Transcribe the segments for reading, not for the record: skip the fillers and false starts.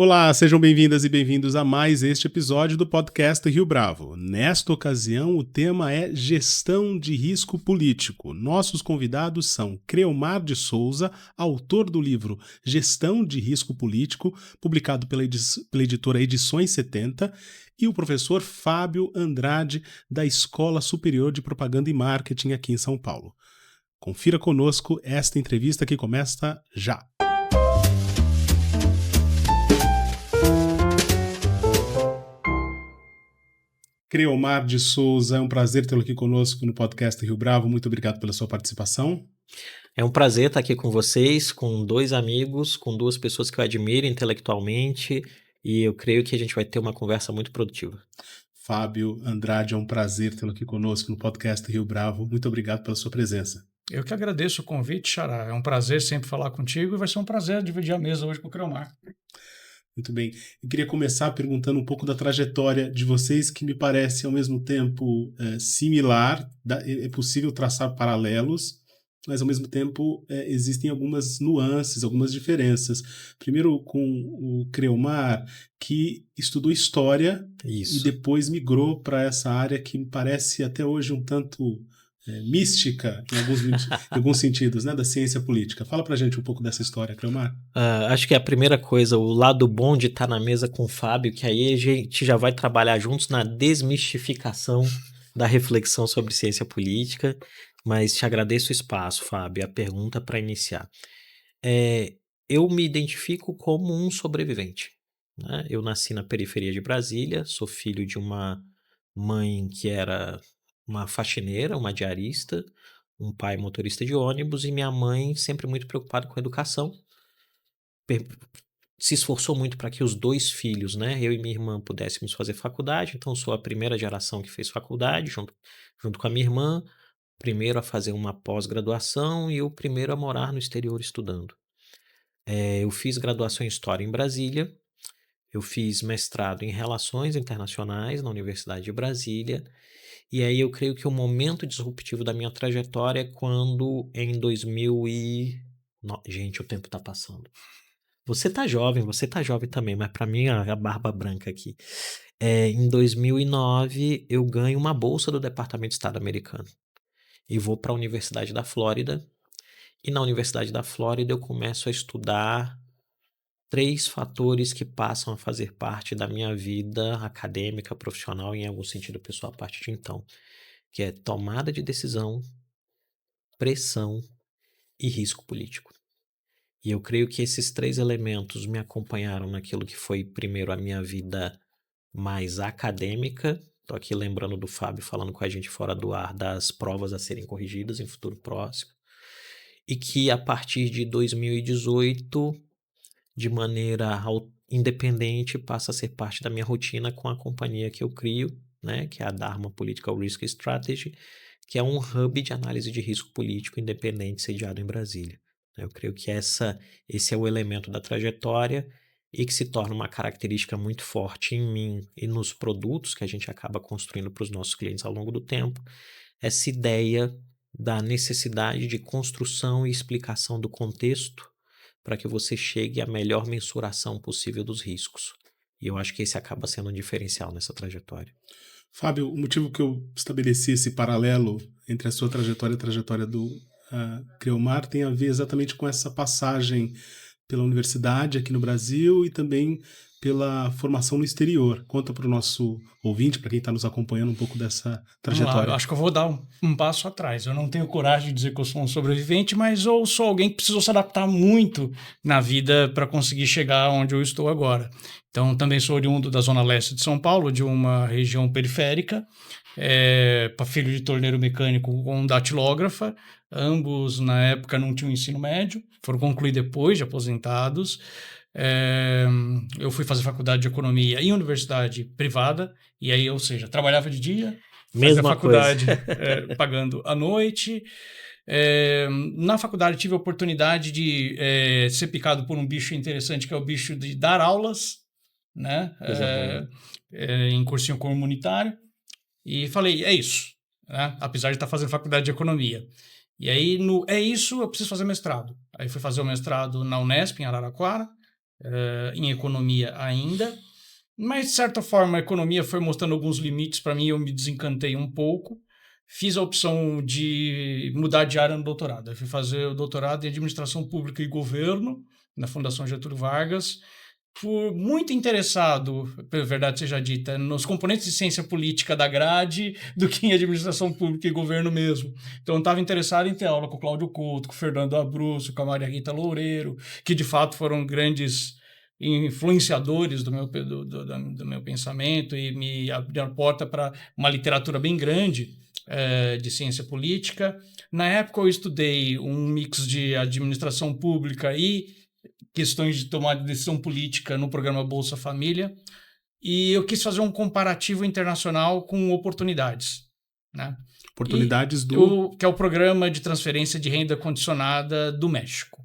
Olá, sejam bem-vindas e bem-vindos a mais este episódio do podcast Rio Bravo. Nesta ocasião, o tema é Gestão de Risco Político. Nossos convidados são Creomar de Souza, autor do livro Gestão de Risco Político, publicado pela editora Edições 70, e o professor Fábio Andrade, da Escola Superior de Propaganda e Marketing aqui em São Paulo. Confira conosco esta entrevista que começa já. Creomar de Souza, é um prazer tê-lo aqui conosco no podcast Rio Bravo. Muito obrigado pela sua participação. É um prazer estar aqui com vocês, com dois amigos, com duas pessoas que eu admiro intelectualmente, e eu creio que a gente vai ter uma conversa muito produtiva. Fábio Andrade, é um prazer tê-lo aqui conosco no podcast Rio Bravo. Muito obrigado pela sua presença. Eu que agradeço o convite, Xará. É um prazer sempre falar contigo e vai ser um prazer dividir a mesa hoje com o Creomar. Muito bem. Eu queria começar perguntando um pouco da trajetória de vocês, que me parece ao mesmo tempo similar. É possível traçar paralelos, mas ao mesmo tempo existem algumas nuances, algumas diferenças. Primeiro com o Creomar, que estudou História. Isso. E depois migrou para essa área que me parece até hoje um tanto mística, em alguns sentidos, né, da ciência política. Fala pra gente um pouco dessa história, Creomar. Acho que a primeira coisa, o lado bom de estar na mesa com o Fábio, que aí a gente já vai trabalhar juntos na desmistificação da reflexão sobre ciência política, mas te agradeço o espaço, Fábio, a pergunta para iniciar. Eu me identifico como um sobrevivente, né? Eu nasci na periferia de Brasília, sou filho de uma mãe que era uma faxineira, uma diarista, um pai motorista de ônibus e minha mãe sempre muito preocupada com a educação. Se esforçou muito para que os dois filhos, né, eu e minha irmã, pudéssemos fazer faculdade, então sou a primeira geração que fez faculdade, junto com a minha irmã, primeiro a fazer uma pós-graduação e o primeiro a morar no exterior estudando. Eu fiz graduação em História em Brasília, eu fiz mestrado em Relações Internacionais na Universidade de Brasília, e aí eu creio que o momento disruptivo da minha trajetória é quando em 2000 e... Gente, o tempo tá passando. Você tá jovem também, mas para mim a barba branca aqui. Em 2009 eu ganho uma bolsa do Departamento de Estado americano e vou para a Universidade da Flórida. E na Universidade da Flórida eu começo a estudar 3 fatores que passam a fazer parte da minha vida acadêmica, profissional e em algum sentido pessoal a partir de então, que é tomada de decisão, pressão e risco político. E eu creio que esses 3 elementos me acompanharam naquilo que foi primeiro a minha vida mais acadêmica. Estou aqui lembrando do Fábio falando com a gente fora do ar das provas a serem corrigidas em futuro próximo. E que a partir de 2018, de maneira independente, passa a ser parte da minha rotina com a companhia que eu crio, né, que é a Dharma Political Risk Strategy, que é um hub de análise de risco político independente sediado em Brasília. Eu creio que esse é o elemento da trajetória e que se torna uma característica muito forte em mim e nos produtos que a gente acaba construindo para os nossos clientes ao longo do tempo, essa ideia da necessidade de construção e explicação do contexto para que você chegue à melhor mensuração possível dos riscos. E eu acho que esse acaba sendo um diferencial nessa trajetória. Fábio, o motivo que eu estabeleci esse paralelo entre a sua trajetória e a trajetória do Creomar tem a ver exatamente com essa passagem pela universidade aqui no Brasil e também pela formação no exterior. Conta para o nosso ouvinte, para quem está nos acompanhando, um pouco dessa trajetória. Eu acho que eu vou dar um passo atrás. Eu não tenho coragem de dizer que eu sou um sobrevivente, mas eu sou alguém que precisou se adaptar muito na vida para conseguir chegar onde eu estou agora. Então, também sou oriundo da Zona Leste de São Paulo, de uma região periférica, filho de torneiro mecânico com datilógrafa. Ambos, na época, não tinham ensino médio, foram concluir depois de aposentados. Eu fui fazer faculdade de economia em universidade privada, e aí, ou seja, trabalhava de dia, fazia faculdade pagando à noite. Na faculdade tive a oportunidade de ser picado por um bicho interessante, que é o bicho de dar aulas, né? Em cursinho comunitário, e falei, é isso, né? Apesar de estar fazendo faculdade de economia. E aí, é isso, eu preciso fazer mestrado. Aí fui fazer o mestrado na Unesp, em Araraquara, em economia ainda, mas de certa forma a economia foi mostrando alguns limites para mim, eu me desencantei um pouco. Fiz a opção de mudar de área no doutorado. Eu fui fazer o doutorado em Administração Pública e Governo, na Fundação Getúlio Vargas, por muito interessado, pela verdade seja dita, nos componentes de ciência política da grade do que em administração pública e governo mesmo. Então, eu estava interessado em ter aula com o Cláudio Couto, com o Fernando Abruzzo, com a Maria Rita Loureiro, que de fato foram grandes influenciadores do meu pensamento e me abriram a porta para uma literatura bem grande de ciência política. Na época, eu estudei um mix de administração pública e questões de tomada de decisão política no programa Bolsa Família, e eu quis fazer um comparativo internacional com oportunidades, né? Oportunidades que é o programa de transferência de renda condicionada do México.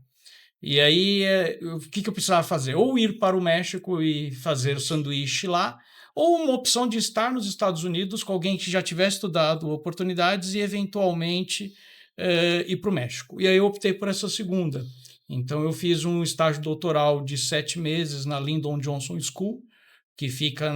E aí, o que eu precisava fazer? Ou ir para o México e fazer o sanduíche lá, ou uma opção de estar nos Estados Unidos com alguém que já tivesse estudado oportunidades e, eventualmente, ir para o México. E aí eu optei por essa segunda. Então, eu fiz um estágio doutoral de 7 meses na Lyndon Johnson School, que fica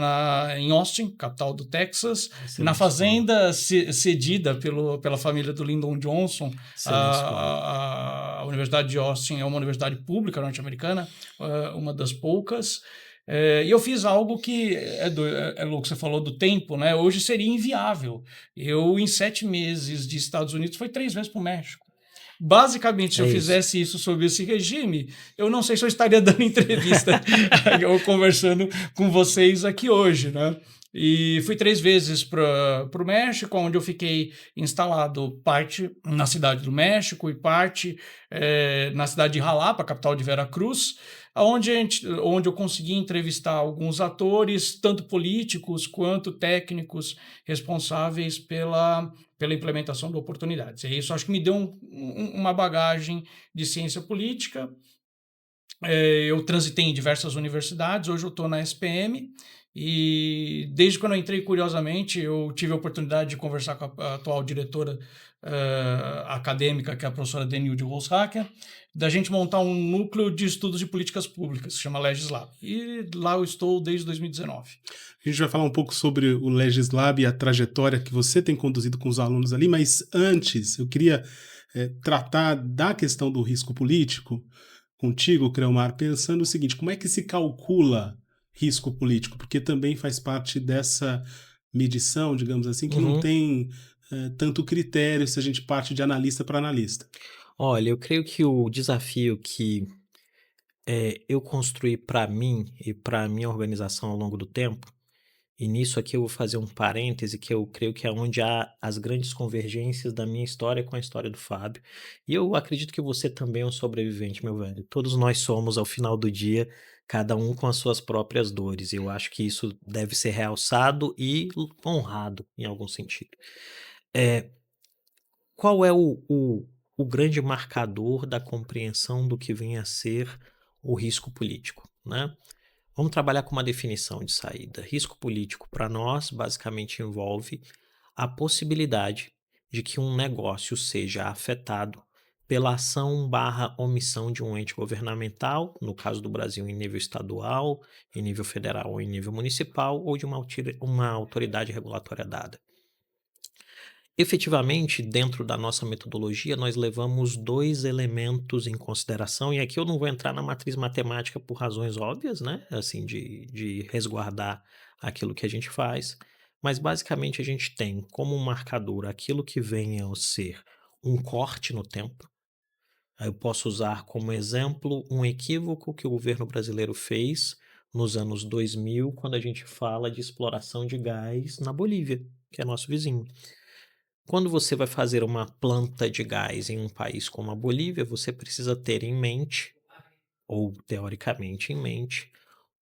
em Austin, capital do Texas, na fazenda cedida pela família do Lyndon Johnson. A Universidade de Austin é uma universidade pública norte-americana, uma das poucas. E eu fiz algo que é louco, você falou do tempo, né? Hoje seria inviável. Eu, em 7 meses de Estados Unidos, fui 3 vezes para o México. Basicamente, se eu fizesse isso sobre esse regime, eu não sei se eu estaria dando entrevista ou conversando com vocês aqui hoje, né? E fui 3 vezes para o México, onde eu fiquei instalado parte na cidade do México e parte na cidade de Jalapa, capital de Veracruz, onde eu consegui entrevistar alguns atores, tanto políticos quanto técnicos, responsáveis pela implementação de oportunidades. E isso acho que me deu uma bagagem de ciência política. Eu transitei em diversas universidades, hoje eu estou na SPM, e desde quando eu entrei, curiosamente, eu tive a oportunidade de conversar com a atual diretora acadêmica, que é a professora Denilde Roshacker, da gente montar um núcleo de estudos de políticas públicas, que se chama Legislab. E lá eu estou desde 2019. A gente vai falar um pouco sobre o Legislab e a trajetória que você tem conduzido com os alunos ali, mas antes eu queria tratar da questão do risco político contigo, Creomar, pensando o seguinte: como é que se calcula risco político? Porque também faz parte dessa medição, digamos assim, que não tem tanto critério se a gente parte de analista para analista. Olha, eu creio que o desafio que eu construí para mim e para a minha organização ao longo do tempo, e nisso aqui eu vou fazer um parêntese que eu creio que é onde há as grandes convergências da minha história com a história do Fábio. E eu acredito que você também é um sobrevivente, meu velho. Todos nós somos, ao final do dia, cada um com as suas próprias dores. E eu acho que isso deve ser realçado e honrado, em algum sentido. Qual é o grande marcador da compreensão do que vem a ser o risco político, né? Vamos trabalhar com uma definição de saída. Risco político, para nós, basicamente envolve a possibilidade de que um negócio seja afetado pela ação/omissão de um ente governamental, no caso do Brasil em nível estadual, em nível federal ou em nível municipal, ou de uma autoridade regulatória dada. Efetivamente, dentro da nossa metodologia, nós levamos 2 elementos em consideração, e aqui eu não vou entrar na matriz matemática por razões óbvias, né? Assim, de resguardar aquilo que a gente faz, mas basicamente a gente tem como marcador aquilo que venha a ser um corte no tempo. Eu posso usar como exemplo um equívoco que o governo brasileiro fez nos anos 2000, quando a gente fala de exploração de gás na Bolívia, que é nosso vizinho. Quando você vai fazer uma planta de gás em um país como a Bolívia, você precisa ter em mente, ou teoricamente em mente,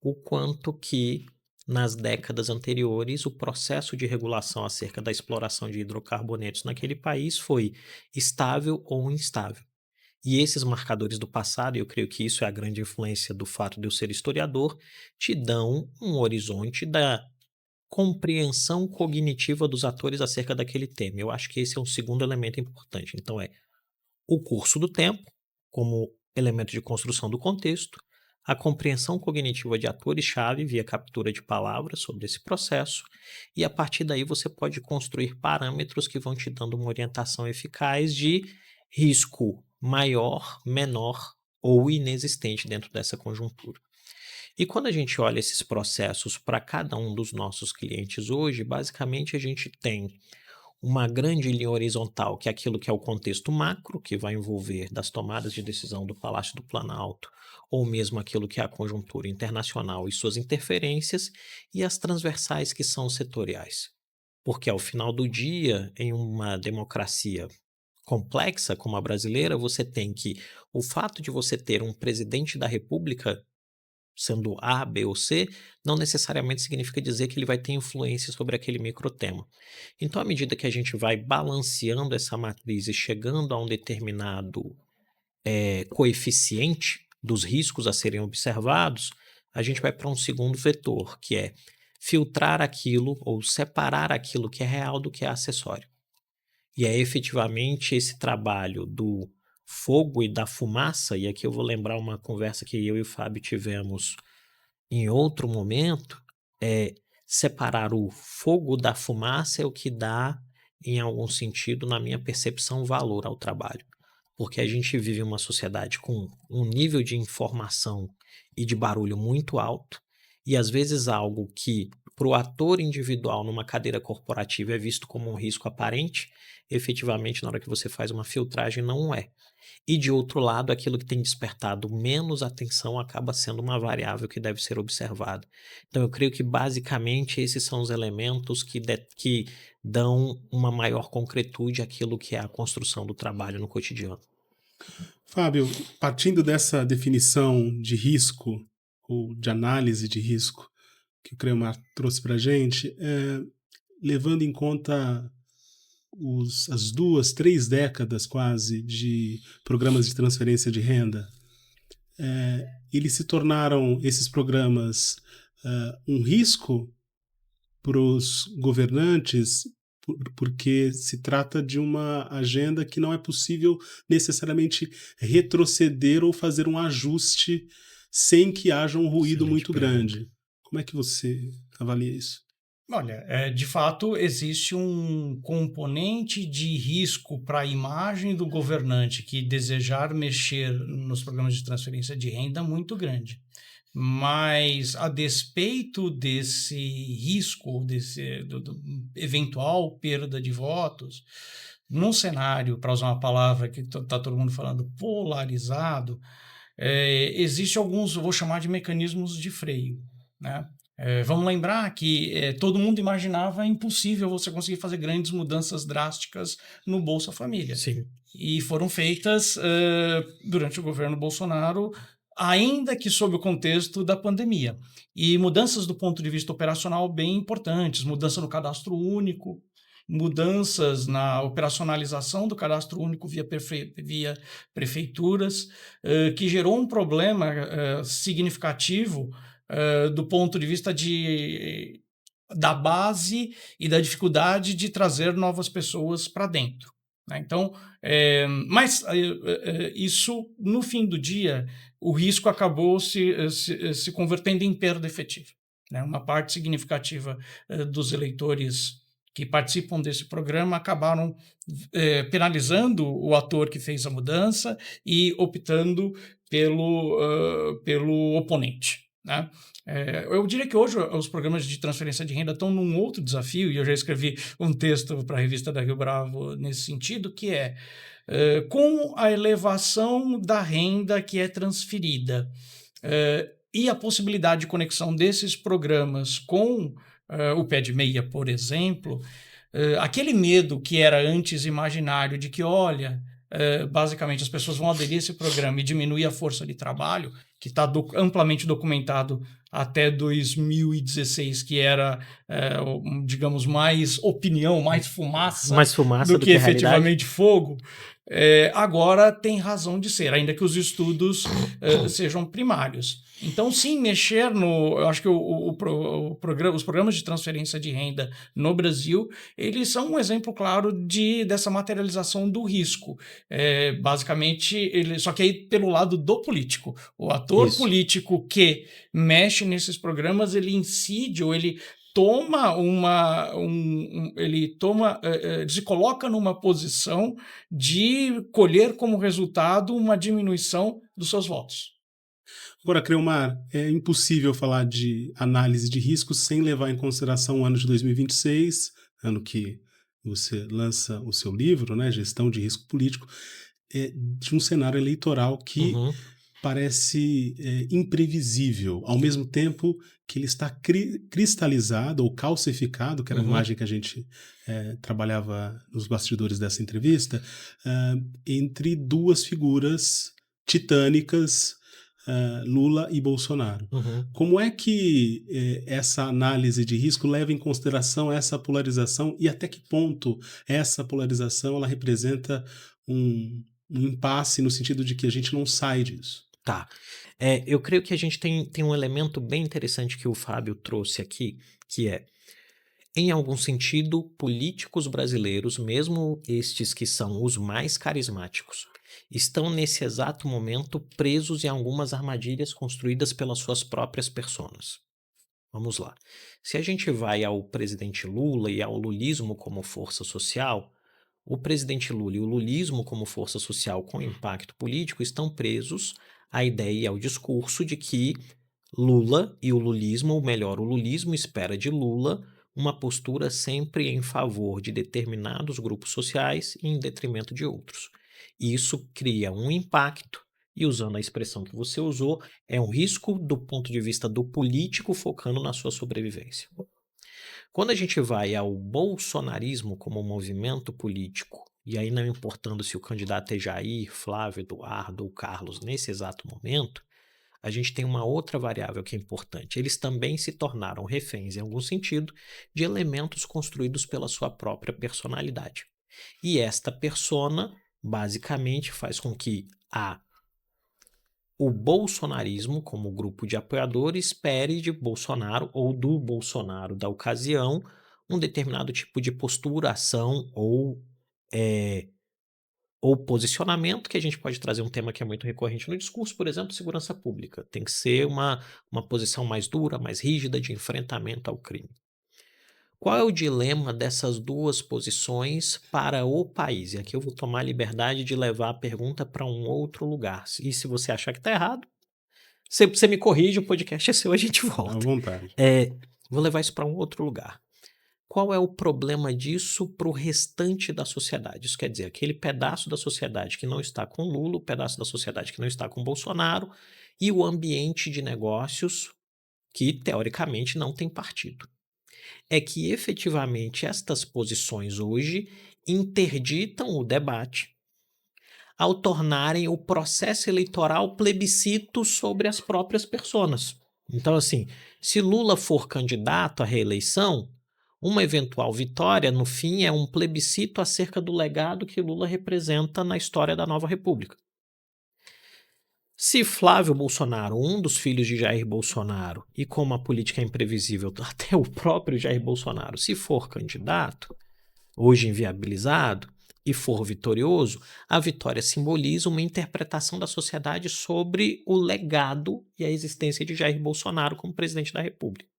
o quanto que nas décadas anteriores o processo de regulação acerca da exploração de hidrocarbonetos naquele país foi estável ou instável. E esses marcadores do passado, e eu creio que isso é a grande influência do fato de eu ser historiador, te dão um horizonte da compreensão cognitiva dos atores acerca daquele tema. Eu acho que esse é um segundo elemento importante. Então o curso do tempo como elemento de construção do contexto, a compreensão cognitiva de atores-chave via captura de palavras sobre esse processo, e a partir daí você pode construir parâmetros que vão te dando uma orientação eficaz de risco maior, menor ou inexistente dentro dessa conjuntura. E quando a gente olha esses processos para cada um dos nossos clientes hoje, basicamente a gente tem uma grande linha horizontal, que é aquilo que é o contexto macro, que vai envolver das tomadas de decisão do Palácio do Planalto, ou mesmo aquilo que é a conjuntura internacional e suas interferências, e as transversais, que são setoriais. Porque ao final do dia, em uma democracia complexa como a brasileira, você tem que o fato de você ter um presidente da República sendo A, B ou C, não necessariamente significa dizer que ele vai ter influência sobre aquele microtema. Então, à medida que a gente vai balanceando essa matriz e chegando a um determinado coeficiente dos riscos a serem observados, a gente vai para um segundo vetor, que é filtrar aquilo ou separar aquilo que é real do que é acessório. E é efetivamente esse trabalho do fogo e da fumaça, e aqui eu vou lembrar uma conversa que eu e o Fábio tivemos em outro momento, separar o fogo da fumaça é o que dá, em algum sentido, na minha percepção, valor ao trabalho. Porque a gente vive uma sociedade com um nível de informação e de barulho muito alto, e às vezes algo que para o ator individual numa cadeira corporativa é visto como um risco aparente, efetivamente na hora que você faz uma filtragem não é. E de outro lado, aquilo que tem despertado menos atenção acaba sendo uma variável que deve ser observada. Então eu creio que basicamente esses são os elementos que dão uma maior concretude àquilo que é a construção do trabalho no cotidiano. Fábio, partindo dessa definição de risco, ou de análise de risco, que o Creomar trouxe para a gente, levando em conta as 2, 3 décadas quase de programas de transferência de renda, eles se tornaram, esses programas, um risco para os governantes, porque se trata de uma agenda que não é possível necessariamente retroceder ou fazer um ajuste sem que haja um ruído muito grande. Como é que você avalia isso? Olha, de fato, existe um componente de risco para a imagem do governante que desejar mexer nos programas de transferência de renda muito grande. Mas, a despeito desse risco, do eventual perda de votos, num cenário, para usar uma palavra que está todo mundo falando, polarizado, existe alguns, eu vou chamar de mecanismos de freio, né? Vamos lembrar que todo mundo imaginava impossível você conseguir fazer grandes mudanças drásticas no Bolsa Família. Sim. E foram feitas durante o governo Bolsonaro, ainda que sob o contexto da pandemia. E mudanças do ponto de vista operacional bem importantes, mudança no cadastro único, mudanças na operacionalização do cadastro único via prefeituras, que gerou um problema significativo do ponto de vista da base e da dificuldade de trazer novas pessoas para dentro, né? Então, mas isso, no fim do dia, o risco acabou se convertendo em perda efetiva, né? Uma parte significativa dos eleitores que participam desse programa acabaram penalizando o ator que fez a mudança e optando pelo oponente, né? Eu diria que hoje os programas de transferência de renda estão num outro desafio, e eu já escrevi um texto para a revista da Rio Bravo nesse sentido, que com a elevação da renda que é transferida e a possibilidade de conexão desses programas com o pé de meia, por exemplo, aquele medo que era antes imaginário de que, olha, basicamente as pessoas vão aderir a esse programa e diminuir a força de trabalho, que está amplamente documentado até 2016, que era, digamos, mais opinião, mais fumaça do que efetivamente fogo. agora tem razão de ser, ainda que os estudos sejam primários. Então, sim, mexer no... Eu acho que os programas de transferência de renda no Brasil, eles são um exemplo claro dessa materialização do risco. Basicamente, só que aí pelo lado do político. O ator político que mexe nesses programas, ele incide ou ele toma ele se coloca numa posição de colher como resultado uma diminuição dos seus votos. Agora, Creomar, é impossível falar de análise de risco sem levar em consideração o ano de 2026, ano que você lança o seu livro, né, Gestão de Risco Político, de um cenário eleitoral que parece imprevisível, ao mesmo tempo que ele está cristalizado ou calcificado, que era a imagem que a gente trabalhava nos bastidores dessa entrevista, entre duas figuras titânicas, Lula e Bolsonaro. Como é que essa análise de risco leva em consideração essa polarização e até que ponto essa polarização ela representa um impasse no sentido de que a gente não sai disso? Tá. Eu creio que a gente tem um elemento bem interessante que o Fábio trouxe aqui, que é, em algum sentido, políticos brasileiros, mesmo estes que são os mais carismáticos, estão nesse exato momento presos em algumas armadilhas construídas pelas suas próprias personas. Vamos lá. Se a gente vai ao presidente Lula e ao lulismo como força social, o presidente Lula e o lulismo como força social com impacto político estão presos à ideia e ao discurso de que Lula e o lulismo, ou melhor, o lulismo espera de Lula uma postura sempre em favor de determinados grupos sociais e em detrimento de outros. Isso cria um impacto e, usando a expressão que você usou, é um risco do ponto de vista do político focando na sua sobrevivência. Quando a gente vai ao bolsonarismo como movimento político, e aí não importando se o candidato é Jair, Flávio, Eduardo ou Carlos nesse exato momento, a gente tem uma outra variável que é importante. Eles também se tornaram reféns, em algum sentido, de elementos construídos pela sua própria personalidade. E esta persona, basicamente, faz com que o bolsonarismo, como grupo de apoiadores, espere de Bolsonaro ou do Bolsonaro da ocasião um determinado tipo de postura, ação ou posicionamento, que a gente pode trazer um tema que é muito recorrente no discurso, por exemplo, segurança pública. Tem que ser uma posição mais dura, mais rígida de enfrentamento ao crime. Qual é o dilema dessas duas posições para o país? E aqui eu vou tomar a liberdade de levar a pergunta para um outro lugar. E se você achar que está errado, você me corrige, o podcast é seu, a gente volta. À vontade. Vou levar isso para um outro lugar. Qual é o problema disso para o restante da sociedade? Isso quer dizer, aquele pedaço da sociedade que não está com Lula, o pedaço da sociedade que não está com Bolsonaro e o ambiente de negócios que, teoricamente, não tem partido. É que, efetivamente, estas posições hoje interditam o debate ao tornarem o processo eleitoral plebiscito sobre as próprias personas. Então, assim, se Lula for candidato à reeleição, uma eventual vitória, no fim, é um plebiscito acerca do legado que Lula representa na história da nova república. Se Flávio Bolsonaro, um dos filhos de Jair Bolsonaro, e como a política é imprevisível, até o próprio Jair Bolsonaro, se for candidato, hoje inviabilizado, e for vitorioso, a vitória simboliza uma interpretação da sociedade sobre o legado e a existência de Jair Bolsonaro como presidente da República.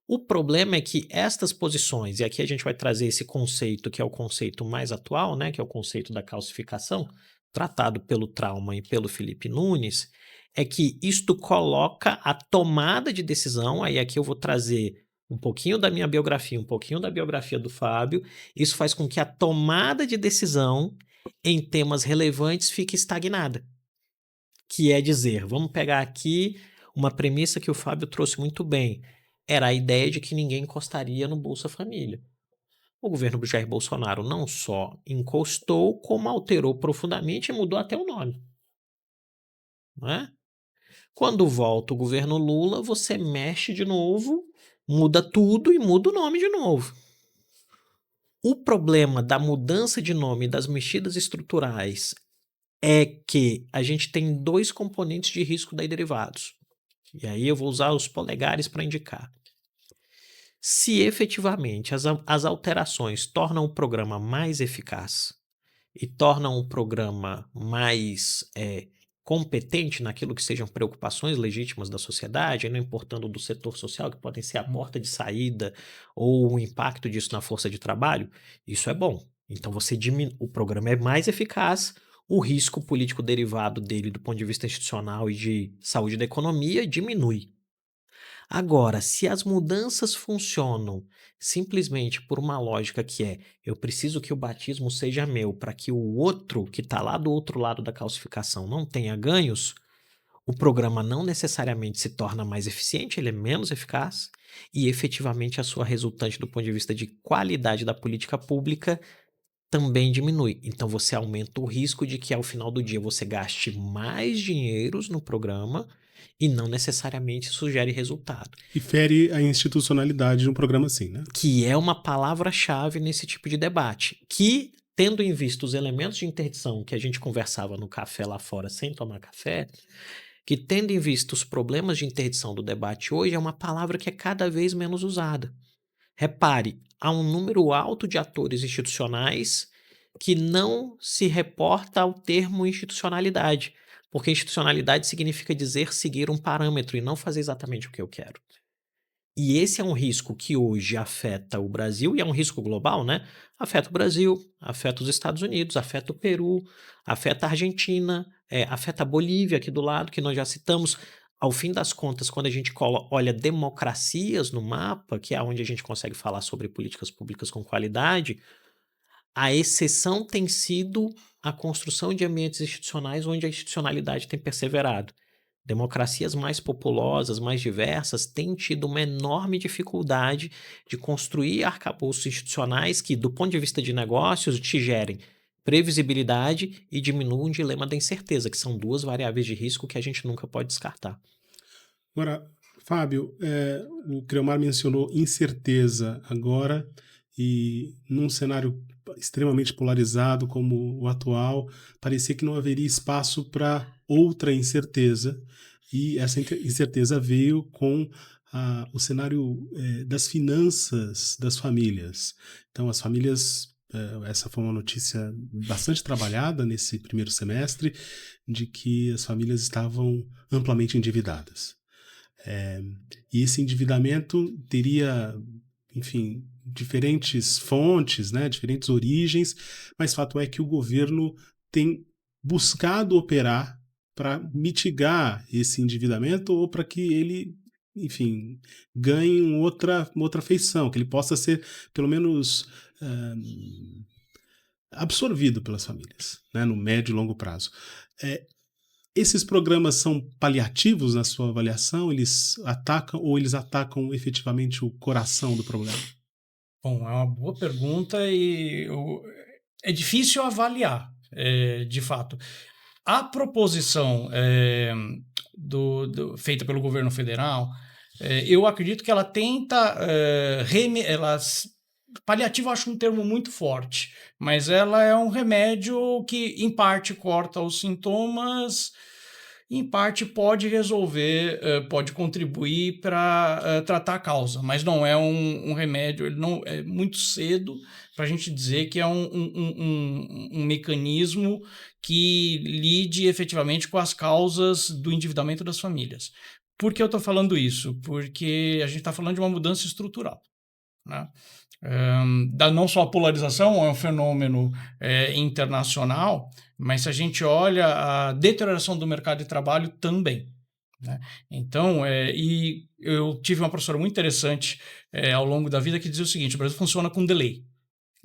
O problema é que estas posições, e aqui a gente vai trazer esse conceito que é o conceito mais atual, né, que é o conceito da calcificação, tratado pelo Trauma e pelo Felipe Nunes, é que isto coloca a tomada de decisão, aí aqui eu vou trazer um pouquinho da minha biografia, um pouquinho da biografia do Fábio, isso faz com que a tomada de decisão em temas relevantes fique estagnada. Que é dizer, vamos pegar aqui uma premissa que o Fábio trouxe muito bem, era a ideia de que ninguém encostaria no Bolsa Família. O governo do Jair Bolsonaro não só encostou, como alterou profundamente e mudou até o nome. Não é? Quando volta o governo Lula, você mexe de novo, muda tudo e muda o nome de novo. O problema da mudança de nome das mexidas estruturais é que a gente tem 2 componentes de risco daí derivados. E aí eu vou usar os polegares para indicar. Se efetivamente as alterações tornam o programa mais eficaz e tornam o programa mais competente naquilo que sejam preocupações legítimas da sociedade, não importando do setor social, que podem ser a porta de saída ou o impacto disso na força de trabalho, isso é bom. Então o programa é mais eficaz, o risco político derivado dele do ponto de vista institucional e de saúde da economia diminui. Agora, se as mudanças funcionam simplesmente por uma lógica que é eu preciso que o batismo seja meu para que o outro que está lá do outro lado da calcificação não tenha ganhos, o programa não necessariamente se torna mais eficiente, ele é menos eficaz e efetivamente a sua resultante do ponto de vista de qualidade da política pública também diminui. Então você aumenta o risco de que ao final do dia você gaste mais dinheiros no programa e não necessariamente isso gere resultado. E fere a institucionalidade de um programa assim, né? Que é uma palavra-chave nesse tipo de debate. Que, tendo em vista os elementos de interdição que a gente conversava no café lá fora sem tomar café, que tendo em vista os problemas de interdição do debate hoje, é uma palavra que é cada vez menos usada. Repare, há um número alto de atores institucionais que não se reporta ao termo institucionalidade, porque institucionalidade significa dizer seguir um parâmetro e não fazer exatamente o que eu quero. E esse é um risco que hoje afeta o Brasil, e é um risco global, né? Afeta o Brasil, afeta os Estados Unidos, afeta o Peru, afeta a Argentina, afeta a Bolívia aqui do lado, que nós já citamos. Ao fim das contas, quando a gente olha democracias no mapa, que é onde a gente consegue falar sobre políticas públicas com qualidade, a exceção tem sido a construção de ambientes institucionais onde a institucionalidade tem perseverado. Democracias mais populosas, mais diversas, têm tido uma enorme dificuldade de construir arcabouços institucionais que, do ponto de vista de negócios, te gerem previsibilidade e diminuam o dilema da incerteza, que são 2 variáveis de risco que a gente nunca pode descartar. Agora, Fábio, o Creomar mencionou incerteza agora, e num cenário extremamente polarizado como o atual, parecia que não haveria espaço para outra incerteza, e essa incerteza veio com o cenário das finanças das famílias. Então, as famílias, essa foi uma notícia bastante trabalhada nesse primeiro semestre, de que as famílias estavam amplamente endividadas. E esse endividamento teria, enfim, diferentes fontes, né, diferentes origens, mas fato é que o governo tem buscado operar para mitigar esse endividamento ou para que ele, enfim, ganhe uma outra feição, que ele possa ser, pelo menos, absorvido pelas famílias, né, no médio e longo prazo. Esses programas são paliativos na sua avaliação? Eles atacam efetivamente o coração do problema? Bom, é uma boa pergunta e é difícil avaliar, de fato. A proposição feita pelo governo federal, eu acredito que ela tenta paliativo eu acho um termo muito forte, mas ela é um remédio que, em parte, corta os sintomas, em parte pode resolver, pode contribuir para tratar a causa, mas não é um remédio, ele não é muito cedo para a gente dizer que é um mecanismo que lide efetivamente com as causas do endividamento das famílias. Por que eu estou falando isso? Porque a gente está falando de uma mudança estrutural, né? Não só a polarização é um fenômeno internacional, mas se a gente olha a deterioração do mercado de trabalho também, né? Então, e eu tive uma professora muito interessante ao longo da vida que dizia o seguinte: o Brasil funciona com delay.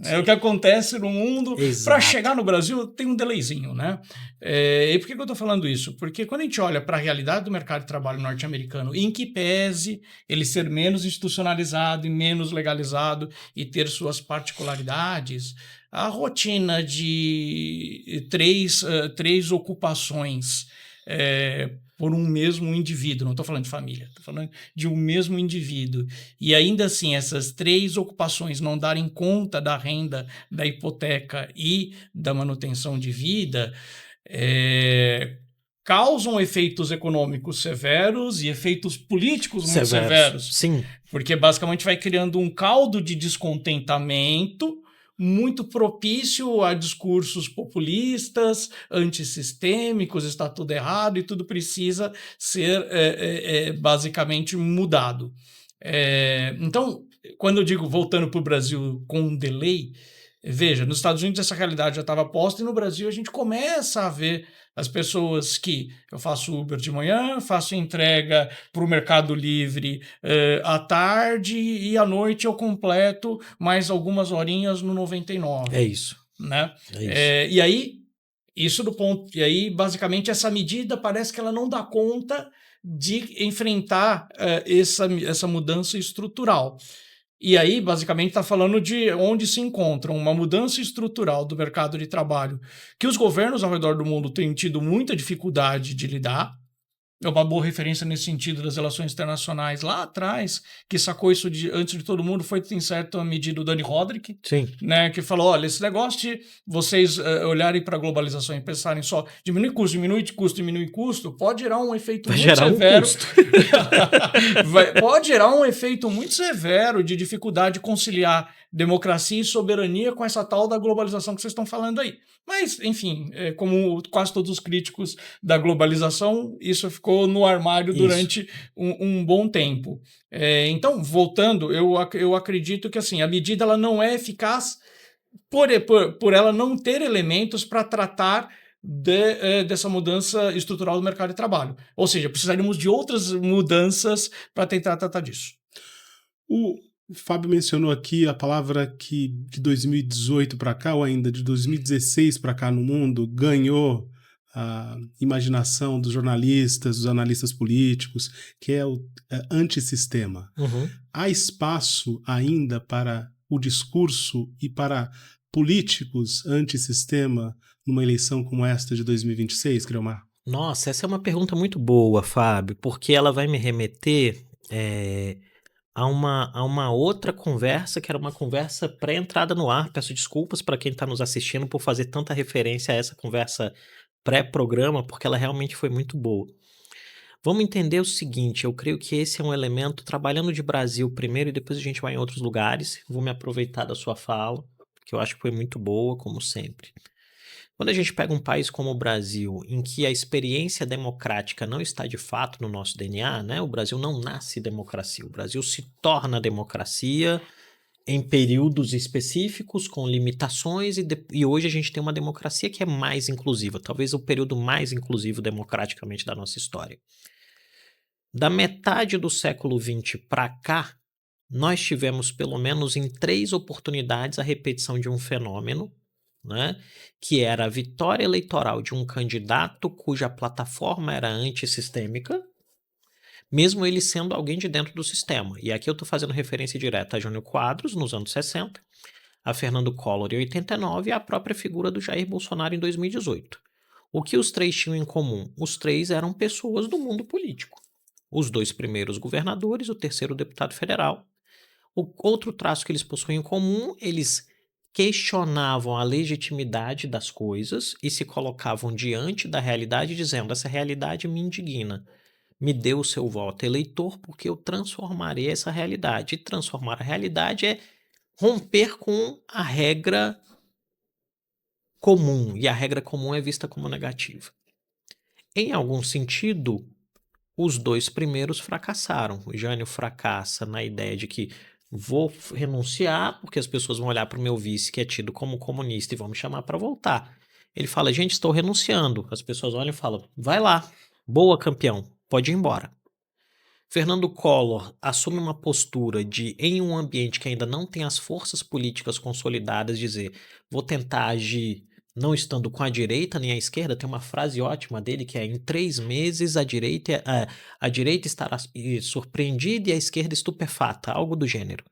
É o que acontece no mundo. Para chegar no Brasil tem um delayzinho, né? E por que eu estou falando isso? Porque quando a gente olha para a realidade do mercado de trabalho norte-americano, em que pese ele ser menos institucionalizado e menos legalizado e ter suas particularidades, a rotina de três ocupações por um mesmo indivíduo, não estou falando de família, estou falando de um mesmo indivíduo. E ainda assim, essas 3 ocupações não darem conta da renda, da hipoteca e da manutenção de vida, causam efeitos econômicos severos e efeitos políticos muito severos. Sim. Porque basicamente vai criando um caldo de descontentamento muito propício a discursos populistas, antissistêmicos, está tudo errado e tudo precisa ser basicamente mudado. Então, quando eu digo voltando para o Brasil com um delay, veja, nos Estados Unidos essa realidade já estava posta e no Brasil a gente começa a ver as pessoas que eu faço Uber de manhã, faço entrega para o Mercado Livre à tarde e à noite eu completo mais algumas horinhas no 99. É isso. Né? É isso. E aí, isso do ponto. E aí, basicamente, essa medida parece que ela não dá conta de enfrentar essa mudança estrutural. E aí, basicamente, está falando de onde se encontra uma mudança estrutural do mercado de trabalho que os governos ao redor do mundo têm tido muita dificuldade de lidar. É uma boa referência nesse sentido das relações internacionais lá atrás, que sacou isso antes de todo mundo, foi em certa medida o Dani Rodrik, Sim. Né, que falou, olha, esse negócio de vocês olharem para a globalização e pensarem só diminui custo, pode gerar um efeito muito severo. Pode gerar um efeito muito severo de dificuldade de conciliar democracia e soberania com essa tal da globalização que vocês estão falando aí. Mas, enfim, como quase todos os críticos da globalização, isso ficou no armário durante um bom tempo. Então, voltando, eu acredito que assim, a medida ela não é eficaz por ela não ter elementos para tratar dessa mudança estrutural do mercado de trabalho. Ou seja, precisaríamos de outras mudanças para tentar tratar disso. O Fábio mencionou aqui a palavra que de 2018 para cá, ou ainda de 2016 para cá no mundo, ganhou a imaginação dos jornalistas, dos analistas políticos, que é o antissistema. Uhum. Há espaço ainda para o discurso e para políticos antissistema numa eleição como esta de 2026, Creomar? Nossa, essa é uma pergunta muito boa, Fábio, porque ela vai me remeter a uma outra conversa, que era uma conversa pré-entrada no ar. Peço desculpas para quem está nos assistindo por fazer tanta referência a essa conversa pré-programa, porque ela realmente foi muito boa. Vamos entender o seguinte, eu creio que esse é um elemento, trabalhando de Brasil primeiro e depois a gente vai em outros lugares, vou me aproveitar da sua fala, que eu acho que foi muito boa, como sempre. Quando a gente pega um país como o Brasil, em que a experiência democrática não está de fato no nosso DNA, né? O Brasil não nasce democracia, o Brasil se torna democracia em períodos específicos, com limitações, e hoje a gente tem uma democracia que é mais inclusiva, talvez o período mais inclusivo democraticamente da nossa história. Da metade do século XX para cá, nós tivemos pelo menos em 3 oportunidades a repetição de um fenômeno, né, que era a vitória eleitoral de um candidato cuja plataforma era antissistêmica, mesmo ele sendo alguém de dentro do sistema. E aqui eu estou fazendo referência direta a Jânio Quadros, nos anos 60, a Fernando Collor em 89 e a própria figura do Jair Bolsonaro em 2018. O que os 3 tinham em comum? Os 3 eram pessoas do mundo político. Os 2 primeiros governadores, o terceiro deputado federal. O outro traço que eles possuem em comum, eles questionavam a legitimidade das coisas e se colocavam diante da realidade dizendo, essa realidade me indigna. Me dê o seu voto eleitor porque eu transformarei essa realidade. E transformar a realidade é romper com a regra comum. E a regra comum é vista como negativa. Em algum sentido, os 2 primeiros fracassaram. O Jânio fracassa na ideia de que vou renunciar porque as pessoas vão olhar para o meu vice que é tido como comunista e vão me chamar para voltar. Ele fala, gente, estou renunciando. As pessoas olham e falam, vai lá, boa campeão, pode ir embora. Fernando Collor assume uma postura de, em um ambiente que ainda não tem as forças políticas consolidadas, dizer, vou tentar agir não estando com a direita nem a esquerda. Tem uma frase ótima dele que é, em 3 meses a direita estará surpreendida e a esquerda estupefata, algo do gênero.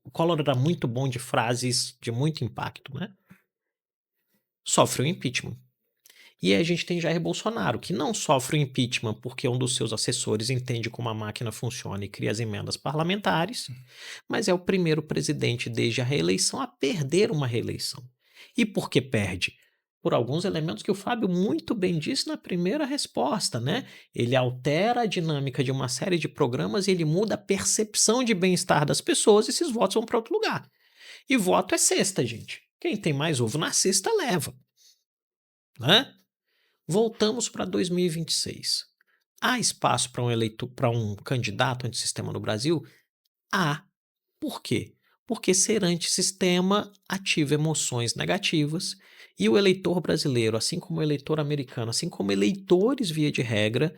O Collor era muito bom de frases de muito impacto, né? Sofre o impeachment. E aí a gente tem Jair Bolsonaro, que não sofre o impeachment porque um dos seus assessores entende como a máquina funciona e cria as emendas parlamentares, mas é o primeiro presidente desde a reeleição a perder uma reeleição. E por que perde? Por alguns elementos que o Fábio muito bem disse na primeira resposta, né? Ele altera a dinâmica de uma série de programas e ele muda a percepção de bem-estar das pessoas e esses votos vão para outro lugar. E voto é cesta, gente. Quem tem mais ovo na cesta leva, né? Voltamos para 2026. Há espaço para um eleitor, para um candidato antissistema no Brasil? Há. Por quê? Porque ser antissistema ativa emoções negativas e o eleitor brasileiro, assim como o eleitor americano, assim como eleitores via de regra,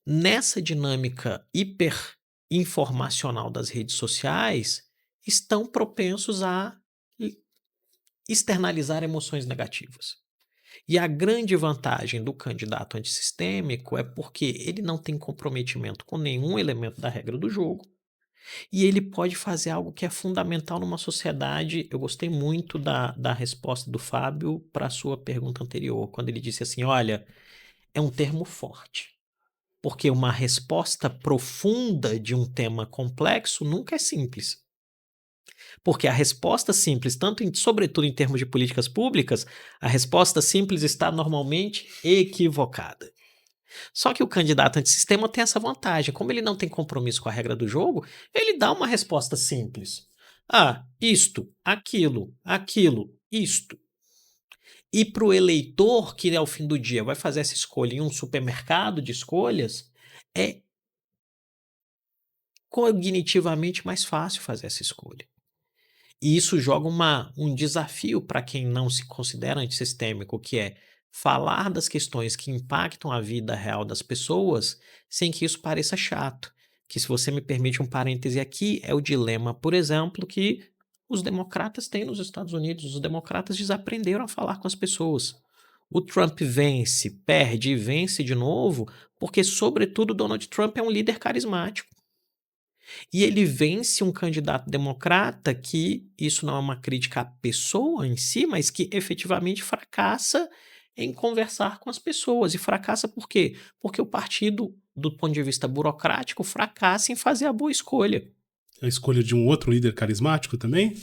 nessa dinâmica hiperinformacional das redes sociais, estão propensos a externalizar emoções negativas. E a grande vantagem do candidato antissistêmico é porque ele não tem comprometimento com nenhum elemento da regra do jogo e ele pode fazer algo que é fundamental numa sociedade. Eu gostei muito da resposta do Fábio para a sua pergunta anterior, quando ele disse assim: olha, é um termo forte, porque uma resposta profunda de um tema complexo nunca é simples. Porque a resposta simples, sobretudo em termos de políticas públicas, a resposta simples está normalmente equivocada. Só que o candidato antissistema tem essa vantagem. Como ele não tem compromisso com a regra do jogo, ele dá uma resposta simples. Ah, isto, aquilo, isto. E para o eleitor que ao fim do dia vai fazer essa escolha em um supermercado de escolhas, é cognitivamente mais fácil fazer essa escolha. E isso joga um desafio para quem não se considera antissistêmico, que é falar das questões que impactam a vida real das pessoas sem que isso pareça chato. Que, se você me permite um parêntese aqui, é o dilema, por exemplo, que os democratas têm nos Estados Unidos. Os democratas desaprenderam a falar com as pessoas. O Trump vence, perde e vence de novo porque, sobretudo, Donald Trump é um líder carismático. E ele vence um candidato democrata que, isso não é uma crítica à pessoa em si, mas que efetivamente fracassa em conversar com as pessoas. E fracassa por quê? Porque o partido, do ponto de vista burocrático, fracassa em fazer a boa escolha. A escolha de um outro líder carismático também?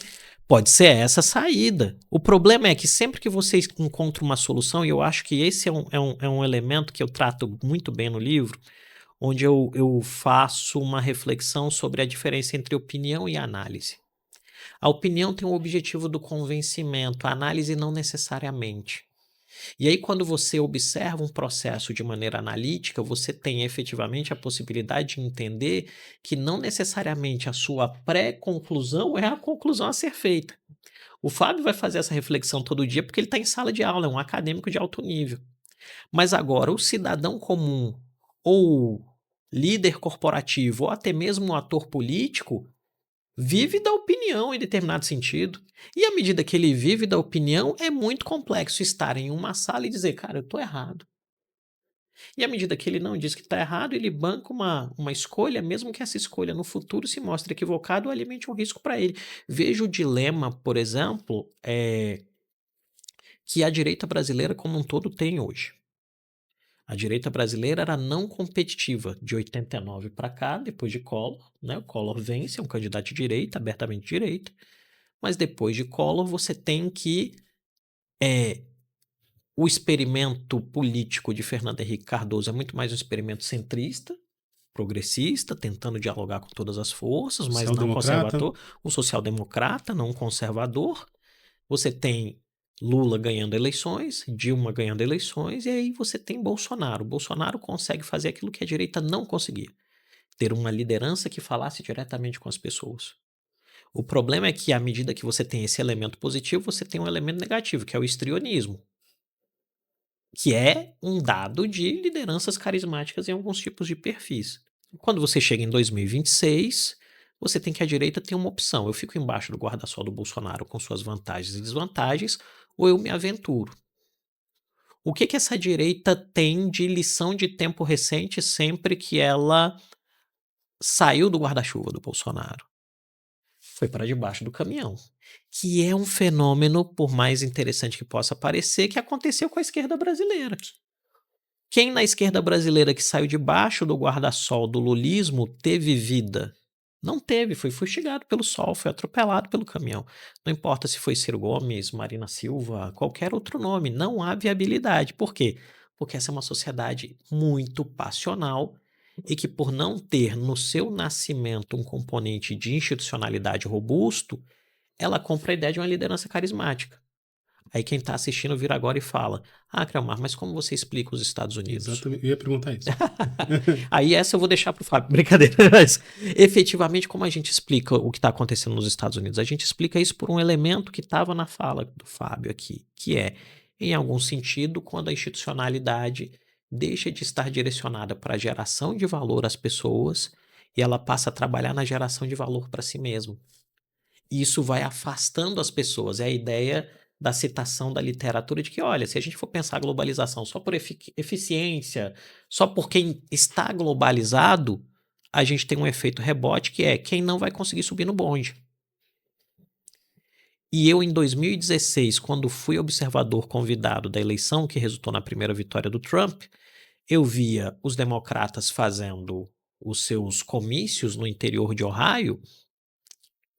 Pode ser essa a saída. O problema é que sempre que você encontra uma solução, e eu acho que esse é um elemento que eu trato muito bem no livro, onde eu faço uma reflexão sobre a diferença entre opinião e análise. A opinião tem o objetivo do convencimento, a análise não necessariamente. E aí, quando você observa um processo de maneira analítica, você tem efetivamente a possibilidade de entender que não necessariamente a sua pré-conclusão é a conclusão a ser feita. O Fábio vai fazer essa reflexão todo dia porque ele está em sala de aula, é um acadêmico de alto nível. Mas agora, o cidadão comum ou líder corporativo ou até mesmo um ator político vive da opinião em determinado sentido. E à medida que ele vive da opinião, é muito complexo estar em uma sala e dizer, cara, eu estou errado. E à medida que ele não diz que está errado, ele banca uma escolha, mesmo que essa escolha no futuro se mostre equivocada ou alimente um risco para ele. Veja o dilema, por exemplo, que a direita brasileira como um todo tem hoje. A direita brasileira era não competitiva de 89 para cá, depois de Collor, né? O Collor vence, é um candidato de direita, abertamente de direita, mas depois de Collor você tem que o experimento político de Fernando Henrique Cardoso é muito mais um experimento centrista, progressista, tentando dialogar com todas as forças, mas não conservador, um social-democrata, não um conservador. Você tem Lula ganhando eleições, Dilma ganhando eleições, e aí você tem Bolsonaro. Bolsonaro consegue fazer aquilo que a direita não conseguia, ter uma liderança que falasse diretamente com as pessoas. O problema é que, à medida que você tem esse elemento positivo, você tem um elemento negativo, que é o histrionismo, que é um dado de lideranças carismáticas em alguns tipos de perfis. Quando você chega em 2026, você tem que a direita ter uma opção. Eu fico embaixo do guarda-sol do Bolsonaro com suas vantagens e desvantagens, ou eu me aventuro. O que essa direita tem de lição de tempo recente sempre que ela saiu do guarda-chuva do Bolsonaro? foi para debaixo do caminhão. Que é um fenômeno, por mais interessante que possa parecer, que aconteceu com a esquerda brasileira. Quem na esquerda brasileira que saiu debaixo do guarda-sol do lulismo teve vida? Não teve, foi fustigado pelo sol, foi atropelado pelo caminhão. Não importa se foi Ciro Gomes, Marina Silva, qualquer outro nome, não há viabilidade. Por quê? Porque essa é uma sociedade muito passional e que, por não ter no seu nascimento um componente de institucionalidade robusto, ela compra a ideia de uma liderança carismática. Aí quem está assistindo vira agora e fala: ah, Creomar, mas como você explica os Estados Unidos? Exatamente, eu ia perguntar isso. Aí essa eu vou deixar para o Fábio, brincadeira. Mas, efetivamente, como a gente explica o que está acontecendo nos Estados Unidos? A gente explica isso por um elemento que estava na fala do Fábio aqui, que é, em algum sentido, quando a institucionalidade deixa de estar direcionada para a geração de valor às pessoas e ela passa a trabalhar na geração de valor para si mesmo. E isso vai afastando as pessoas. É a ideia da citação da literatura de que, olha, se a gente for pensar a globalização só por eficiência, só por quem está globalizado, a gente tem um efeito rebote que é quem não vai conseguir subir no bonde. E eu, em 2016, quando fui observador convidado da eleição que resultou na primeira vitória do Trump, eu via os democratas fazendo os seus comícios no interior de Ohio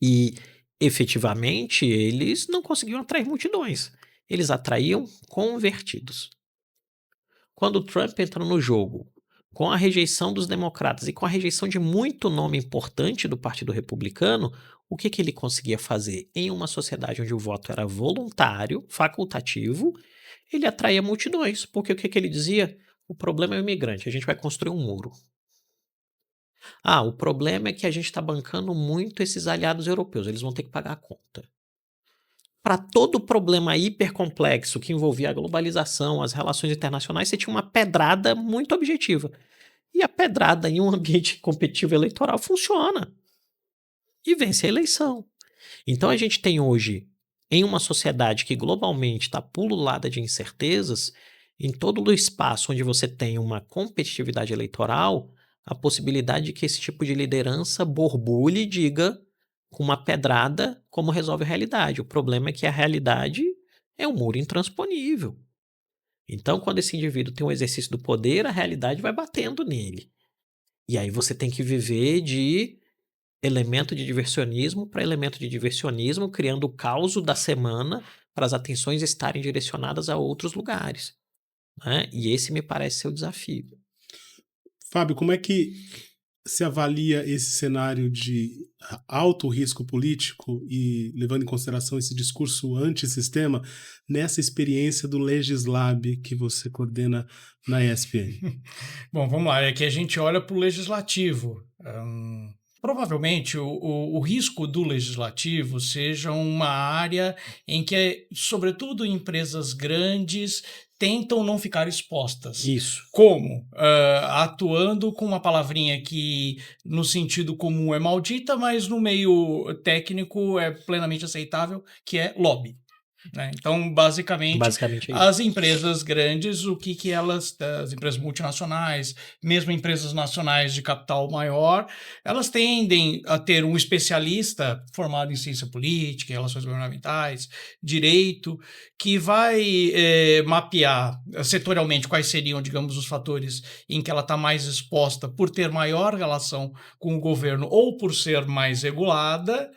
e, efetivamente, eles não conseguiam atrair multidões. Eles atraíam convertidos. Quando o Trump entra no jogo, com a rejeição dos democratas e com a rejeição de muito nome importante do Partido Republicano, o que ele conseguia fazer? Em uma sociedade onde o voto era voluntário, facultativo, ele atraía multidões. Porque o que ele dizia? O problema é o imigrante, a gente vai construir um muro. Ah, o problema é que a gente está bancando muito esses aliados europeus, eles vão ter que pagar a conta. Para todo problema hipercomplexo que envolvia a globalização, as relações internacionais, você tinha uma pedrada muito objetiva. E a pedrada em um ambiente competitivo eleitoral funciona. E vence a eleição. Então a gente tem hoje, em uma sociedade que globalmente está pululada de incertezas, em todo o espaço onde você tem uma competitividade eleitoral, a possibilidade de que esse tipo de liderança borbulhe e diga com uma pedrada como resolve a realidade. O problema é que a realidade é um muro intransponível. Então, quando esse indivíduo tem um exercício do poder, a realidade vai batendo nele. E aí você tem que viver de elemento de diversionismo para elemento de diversionismo, criando o caos da semana para as atenções estarem direcionadas a outros lugares. Né? E esse me parece ser o desafio. Fábio, como é que se avalia esse cenário de alto risco político e levando em consideração esse discurso antissistema nessa experiência do Legislab que você coordena na ESPN? Bom, vamos lá. É que a gente olha para o legislativo. Provavelmente o risco do legislativo seja uma área em que, sobretudo, empresas grandes tentam não ficar expostas. Isso. Como? Atuando com uma palavrinha que no sentido comum é maldita, mas no meio técnico é plenamente aceitável, que é lobby. Né? Então, basicamente as empresas grandes, o que elas, as empresas multinacionais, mesmo empresas nacionais de capital maior, elas tendem a ter um especialista formado em ciência política, em relações governamentais, direito, que vai mapear setorialmente quais seriam, digamos, os fatores em que ela está mais exposta por ter maior relação com o governo ou por ser mais regulada,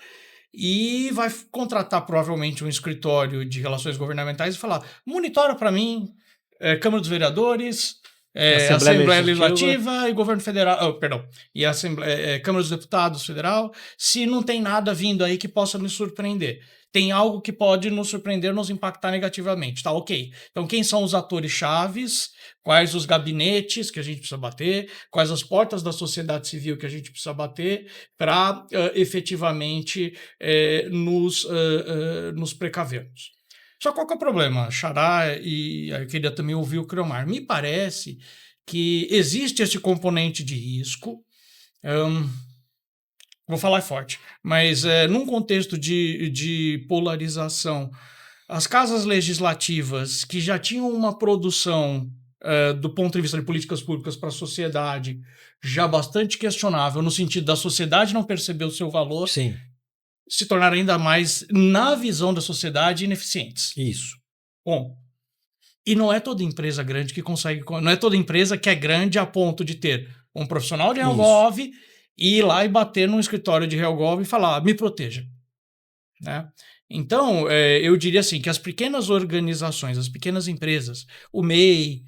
e vai contratar provavelmente um escritório de relações governamentais e falar: monitora para mim Câmara dos Vereadores, Assembleia Legislativa e Governo Federal, e a Câmara dos Deputados Federal, se não tem nada vindo aí que possa me surpreender. Tem algo que pode nos surpreender, nos impactar negativamente, tá ok. Então quem são os atores chaves, quais os gabinetes que a gente precisa bater, quais as portas da sociedade civil que a gente precisa bater para efetivamente nos precavermos. Só qual que é o problema, Xará, e eu queria também ouvir o Creomar. Me parece que existe esse componente de risco, vou falar forte, mas num contexto de polarização, as casas legislativas que já tinham uma produção do ponto de vista de políticas públicas para a sociedade já bastante questionável, no sentido da sociedade não perceber o seu valor. Sim. se tornar ainda mais, na visão da sociedade, ineficientes. Isso. Bom, e não é toda empresa grande que consegue, não é toda empresa que é grande a ponto de ter um profissional de Helgov e ir lá e bater num escritório de Helgov e falar, me proteja. Né? Então, eu diria assim, que as pequenas organizações, as pequenas empresas, o MEI,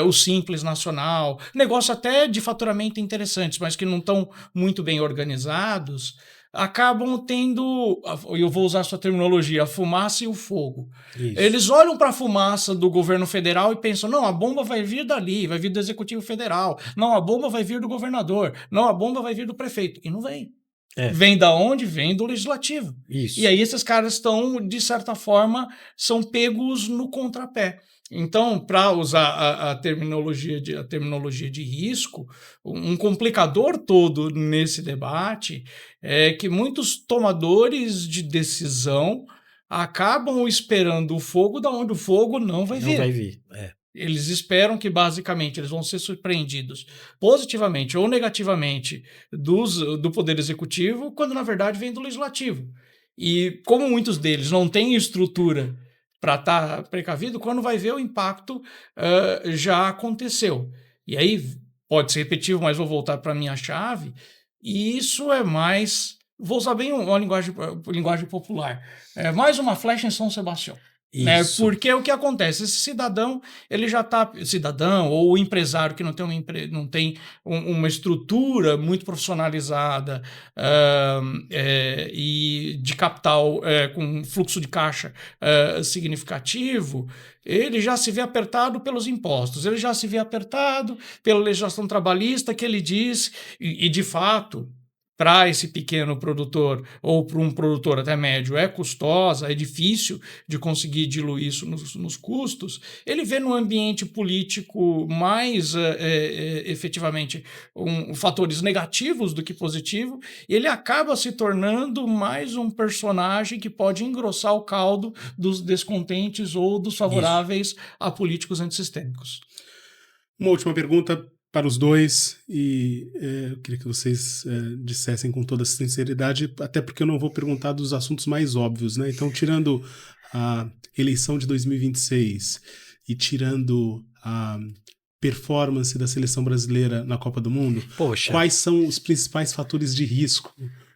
o Simples Nacional, negócio até de faturamento interessantes, mas que não estão muito bem organizados, acabam tendo, eu vou usar a sua terminologia, a fumaça e o fogo. Isso. Eles olham para a fumaça do governo federal e pensam, não, a bomba vai vir dali, vai vir do Executivo Federal, não, a bomba vai vir do governador, não, a bomba vai vir do prefeito. E não vem. Vem da onde? Vem do legislativo. Isso. E aí esses caras estão, de certa forma, são pegos no contrapé. Então, para usar a terminologia de risco, um complicador todo nesse debate é que muitos tomadores de decisão acabam esperando o fogo da onde o fogo não vai vir. Não vai vir, Eles esperam que, basicamente, eles vão ser surpreendidos positivamente ou negativamente do Poder Executivo, quando, na verdade, vem do Legislativo. E, como muitos deles não têm estrutura para estar precavido, quando vai ver o impacto já aconteceu. E aí, pode ser repetitivo, mas vou voltar para a minha chave, e isso é mais... Vou usar bem uma linguagem popular. É mais uma flecha em São Sebastião. Né? Porque o que acontece? Esse cidadão, ele já está... Cidadão ou empresário que não tem uma estrutura muito profissionalizada e de capital com fluxo de caixa significativo, ele já se vê apertado pelos impostos, ele já se vê apertado pela legislação trabalhista que ele diz, e de fato... para esse pequeno produtor ou para um produtor até médio é custosa, é difícil de conseguir diluir isso nos custos, ele vê no ambiente político mais efetivamente fatores negativos do que positivo, e ele acaba se tornando mais um personagem que pode engrossar o caldo dos descontentes ou dos favoráveis a políticos antissistêmicos. Uma última pergunta para os dois, e eu queria que vocês dissessem com toda sinceridade, até porque eu não vou perguntar dos assuntos mais óbvios, né? Então, tirando a eleição de 2026 e tirando a performance da seleção brasileira na Copa do Mundo, quais são os principais fatores de risco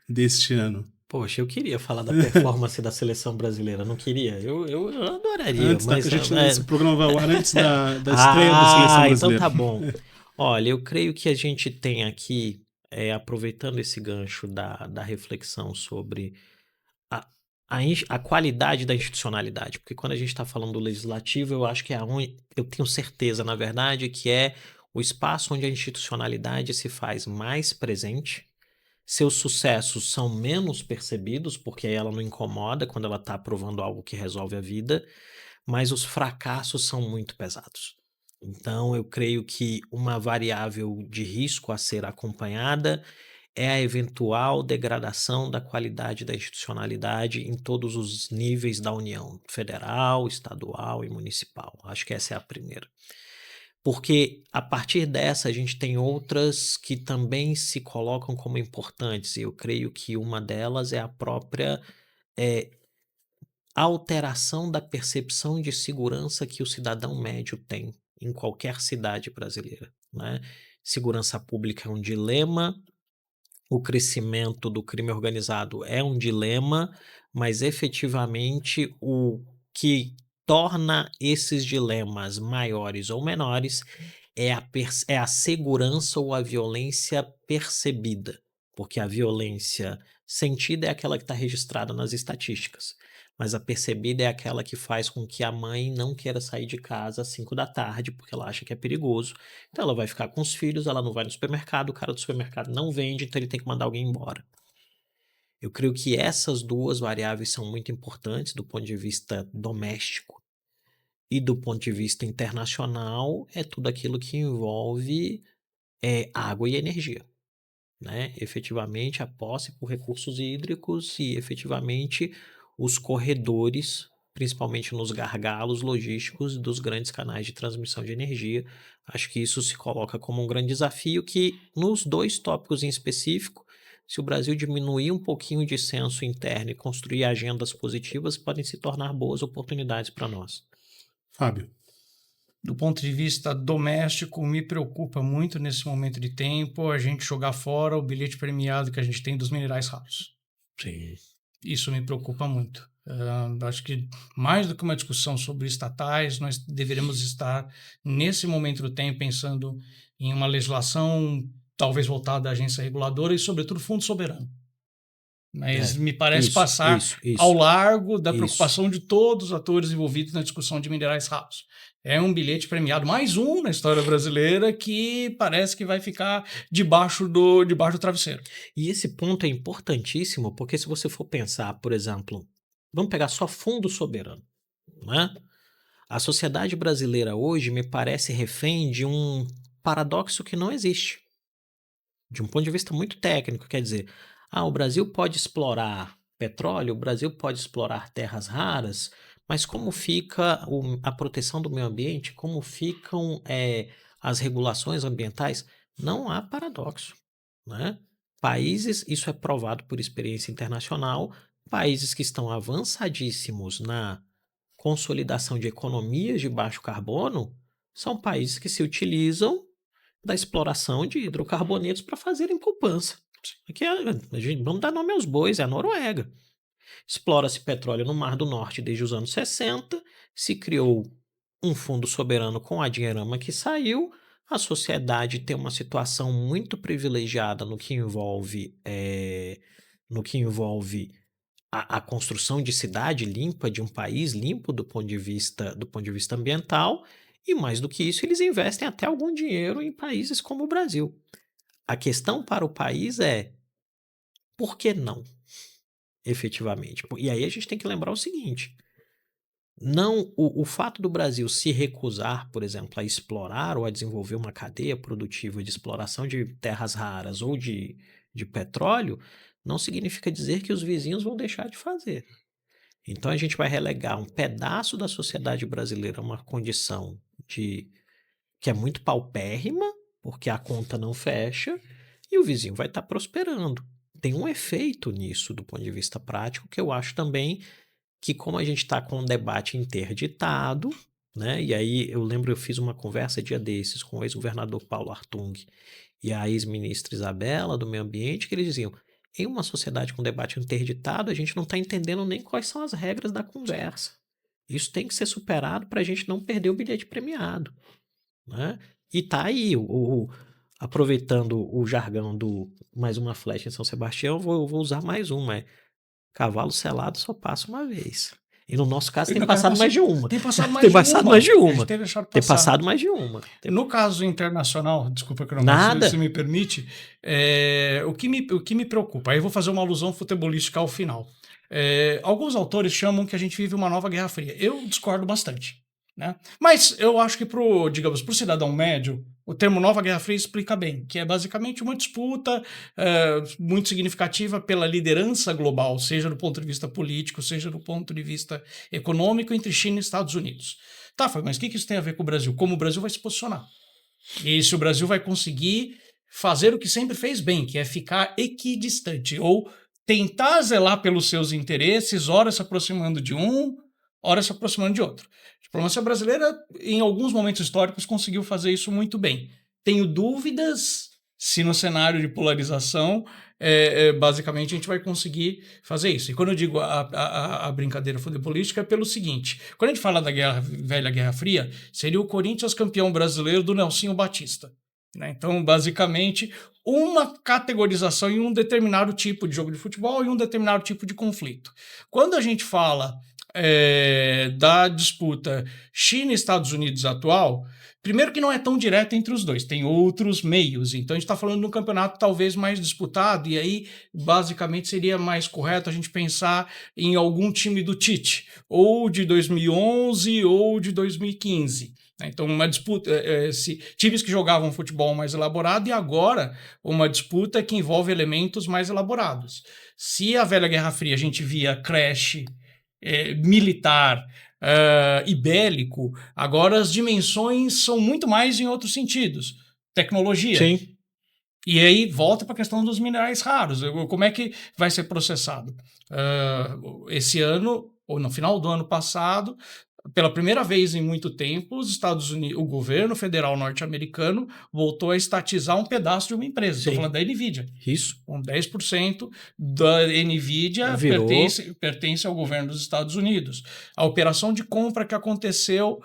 deste ano? Poxa, eu queria falar da performance da seleção brasileira, não queria? Eu adoraria. Antes esse programa vai ao ar antes da estreia da seleção brasileira. Então tá bom. Olha, eu creio que a gente tem aqui, aproveitando esse gancho da reflexão sobre a qualidade da institucionalidade, porque quando a gente está falando do legislativo, eu acho que eu tenho certeza, na verdade, que é o espaço onde a institucionalidade se faz mais presente. Seus sucessos são menos percebidos, porque ela não incomoda quando ela está aprovando algo que resolve a vida, mas os fracassos são muito pesados. Então, eu creio que uma variável de risco a ser acompanhada é a eventual degradação da qualidade da institucionalidade em todos os níveis da União, federal, estadual e municipal. Acho que essa é a primeira. Porque a partir dessa a gente tem outras que também se colocam como importantes, e eu creio que uma delas é a própria alteração da percepção de segurança que o cidadão médio tem em qualquer cidade brasileira, né? Segurança pública é um dilema, o crescimento do crime organizado é um dilema, mas efetivamente o que torna esses dilemas maiores ou menores é a segurança ou a violência percebida, porque a violência sentida é aquela que está registrada nas estatísticas, mas a percebida é aquela que faz com que a mãe não queira sair de casa às 5 da tarde, porque ela acha que é perigoso. Então ela vai ficar com os filhos, ela não vai no supermercado, o cara do supermercado não vende, então ele tem que mandar alguém embora. Eu creio que essas duas variáveis são muito importantes do ponto de vista doméstico. E do ponto de vista internacional, é tudo aquilo que envolve água e energia. Né? Efetivamente, a posse por recursos hídricos e efetivamente os corredores, principalmente nos gargalos logísticos dos grandes canais de transmissão de energia. Acho que isso se coloca como um grande desafio que, nos dois tópicos em específico, Se o Brasil diminuir um pouquinho de senso interno e construir agendas positivas, podem se tornar boas oportunidades para nós. Fábio. Do ponto de vista doméstico, me preocupa muito nesse momento de tempo a gente jogar fora o bilhete premiado que a gente tem dos minerais raros. Sim. Isso me preocupa muito. Acho que mais do que uma discussão sobre estatais, nós deveremos estar, nesse momento do tempo, pensando em uma legislação talvez voltada à agência reguladora e, sobretudo, fundo soberano. Mas me parece passar ao largo da preocupação de todos os atores envolvidos na discussão de minerais raros. É um bilhete premiado, mais um na história brasileira, que parece que vai ficar debaixo do travesseiro. E esse ponto é importantíssimo, porque se você for pensar, por exemplo, vamos pegar só fundo soberano, né? A sociedade brasileira hoje me parece refém de um paradoxo que não existe. De um ponto de vista muito técnico, quer dizer, o Brasil pode explorar petróleo, o Brasil pode explorar terras raras, mas como fica a proteção do meio ambiente, como ficam as regulações ambientais? Não há paradoxo, né? Países, isso é provado por experiência internacional, países que estão avançadíssimos na consolidação de economias de baixo carbono são países que se utilizam da exploração de hidrocarbonetos para fazerem poupança. Aqui vamos dar nome aos bois, é a Noruega. Explora-se petróleo no Mar do Norte desde os anos 60, se criou um fundo soberano com a dinheirama que saiu, a sociedade tem uma situação muito privilegiada no que envolve a construção de cidade limpa, de um país limpo do ponto de vista ambiental, e mais do que isso, eles investem até algum dinheiro em países como o Brasil. A questão para o país é, por que não? Efetivamente. E aí a gente tem que lembrar o seguinte, o fato do Brasil se recusar, por exemplo, a explorar ou a desenvolver uma cadeia produtiva de exploração de terras raras ou de petróleo, não significa dizer que os vizinhos vão deixar de fazer. Então a gente vai relegar um pedaço da sociedade brasileira a uma condição que é muito paupérrima, porque a conta não fecha, e o vizinho vai estar prosperando. Tem um efeito nisso do ponto de vista prático, que eu acho também que, como a gente está com um debate interditado, né? E aí eu fiz uma conversa dia desses com o ex-governador Paulo Artung e a ex-ministra Isabela do Meio Ambiente, que eles diziam, em uma sociedade com debate interditado, a gente não está entendendo nem quais são as regras da conversa. Isso tem que ser superado para a gente não perder o bilhete premiado, né? E tá aí, aproveitando o jargão do mais uma flecha em São Sebastião, vou usar mais uma. Cavalo selado só passa uma vez. E no nosso caso tem passado mais de uma. Tem passado mais de uma. Tem passado mais de uma. No caso internacional, desculpa que eu não se me permite, o que me preocupa, aí eu vou fazer uma alusão futebolística ao final. Alguns autores chamam que a gente vive uma nova Guerra Fria. Eu discordo bastante, né? Mas eu acho que pro cidadão médio, o termo Nova Guerra Fria explica bem, que é basicamente uma disputa muito significativa pela liderança global, seja do ponto de vista político, seja do ponto de vista econômico, entre China e Estados Unidos. Tá, mas o que isso tem a ver com o Brasil? Como o Brasil vai se posicionar? E se o Brasil vai conseguir fazer o que sempre fez bem, que é ficar equidistante, ou tentar zelar pelos seus interesses, ora se aproximando de um, ora se aproximando de outro. A diplomacia brasileira, em alguns momentos históricos, conseguiu fazer isso muito bem. Tenho dúvidas se no cenário de polarização, basicamente, a gente vai conseguir fazer isso. E quando eu digo a brincadeira futebolística, é pelo seguinte, quando a gente fala da velha Guerra Fria, seria o Corinthians campeão brasileiro do Nelsinho Batista, né? Então, basicamente, uma categorização em um determinado tipo de jogo de futebol e um determinado tipo de conflito. Quando a gente fala da disputa China e Estados Unidos atual, primeiro que não é tão direto entre os dois, tem outros meios, então a gente está falando de um campeonato talvez mais disputado, e aí basicamente seria mais correto a gente pensar em algum time do Tite, ou de 2011 ou de 2015. Então, uma disputa, times que jogavam futebol mais elaborado, e agora uma disputa que envolve elementos mais elaborados. Se a velha Guerra Fria a gente via crash militar e bélico, agora as dimensões são muito mais em outros sentidos. Tecnologia. Sim. E aí volta para a questão dos minerais raros. Como é que vai ser processado? Esse ano, ou no final do ano passado, pela primeira vez em muito tempo, os Estados Unidos, o governo federal norte-americano voltou a estatizar um pedaço de uma empresa. Estou falando da NVIDIA. Isso. Com 10% da NVIDIA pertence ao governo dos Estados Unidos. A operação de compra que aconteceu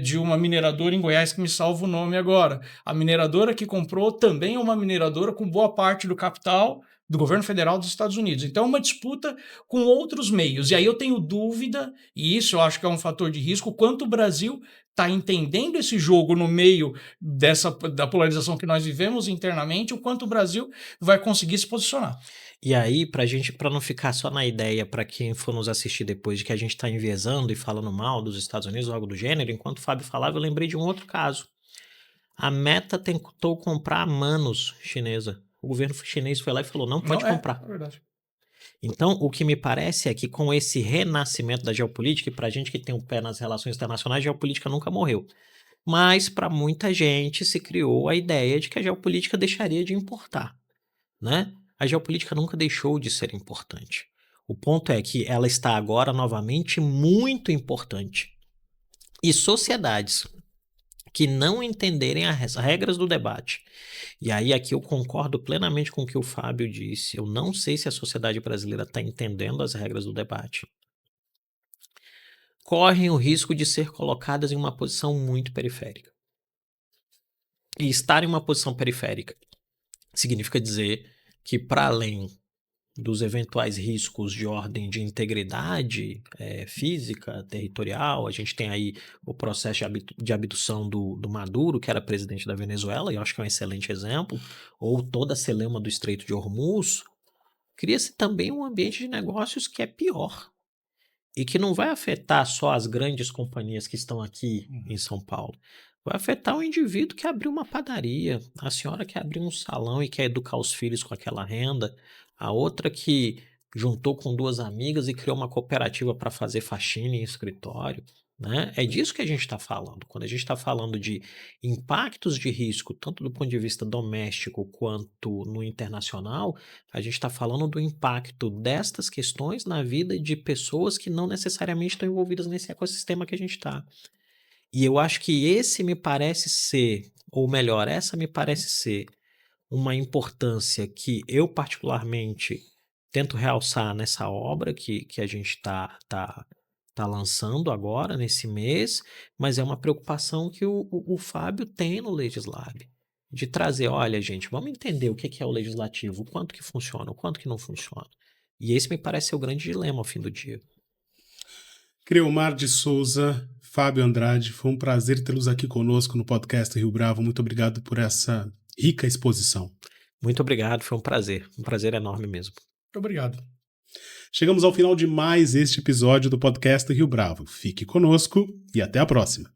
de uma mineradora em Goiás, que me salva o nome agora. A mineradora que comprou também é uma mineradora com boa parte do capital do governo federal dos Estados Unidos. Então, é uma disputa com outros meios. E aí eu tenho dúvida, e isso eu acho que é um fator de risco, quanto o Brasil está entendendo esse jogo no meio da polarização que nós vivemos internamente, o quanto o Brasil vai conseguir se posicionar. E aí, para não ficar só na ideia, para quem for nos assistir depois, de que a gente está enviesando e falando mal dos Estados Unidos ou algo do gênero, enquanto o Fábio falava, eu lembrei de um outro caso. A Meta tentou comprar a Manus chinesa. O governo chinês foi lá e falou, não pode comprar. É verdade. Então, o que me parece é que com esse renascimento da geopolítica, e para a gente que tem um pé nas relações internacionais, a geopolítica nunca morreu. Mas para muita gente se criou a ideia de que a geopolítica deixaria de importar, né? A geopolítica nunca deixou de ser importante. O ponto é que ela está agora novamente muito importante. E sociedades que não entenderem as regras do debate. E aí aqui eu concordo plenamente com o que o Fábio disse. Eu não sei se a sociedade brasileira está entendendo as regras do debate. Correm o risco de ser colocadas em uma posição muito periférica. E estar em uma posição periférica significa dizer que, para além dos eventuais riscos de ordem de integridade física, territorial, a gente tem aí o processo de abdução do Maduro, que era presidente da Venezuela, e eu acho que é um excelente exemplo, ou toda a celeuma do Estreito de Hormuz, cria-se também um ambiente de negócios que é pior, e que não vai afetar só as grandes companhias que estão aqui em São Paulo. Vai afetar o indivíduo que abriu uma padaria, a senhora que abriu um salão e quer educar os filhos com aquela renda, a outra que juntou com duas amigas e criou uma cooperativa para fazer faxina em escritório, né? É disso que a gente está falando. Quando a gente está falando de impactos de risco, tanto do ponto de vista doméstico quanto no internacional, a gente está falando do impacto destas questões na vida de pessoas que não necessariamente estão envolvidas nesse ecossistema que a gente está. E eu acho que esse me parece ser, ou melhor, essa me parece ser uma importância que eu particularmente tento realçar nessa obra que a gente tá lançando agora, nesse mês, mas é uma preocupação que o Fábio tem no Legislab, de trazer, olha gente, vamos entender o que é o legislativo, o quanto que funciona, o quanto que não funciona. E esse me parece ser o grande dilema ao fim do dia. Creomar de Souza, Fábio Andrade, foi um prazer tê-los aqui conosco no podcast Rio Bravo. Muito obrigado por essa rica exposição. Muito obrigado, foi um prazer enorme mesmo. Muito obrigado. Chegamos ao final de mais este episódio do podcast Rio Bravo. Fique conosco e até a próxima.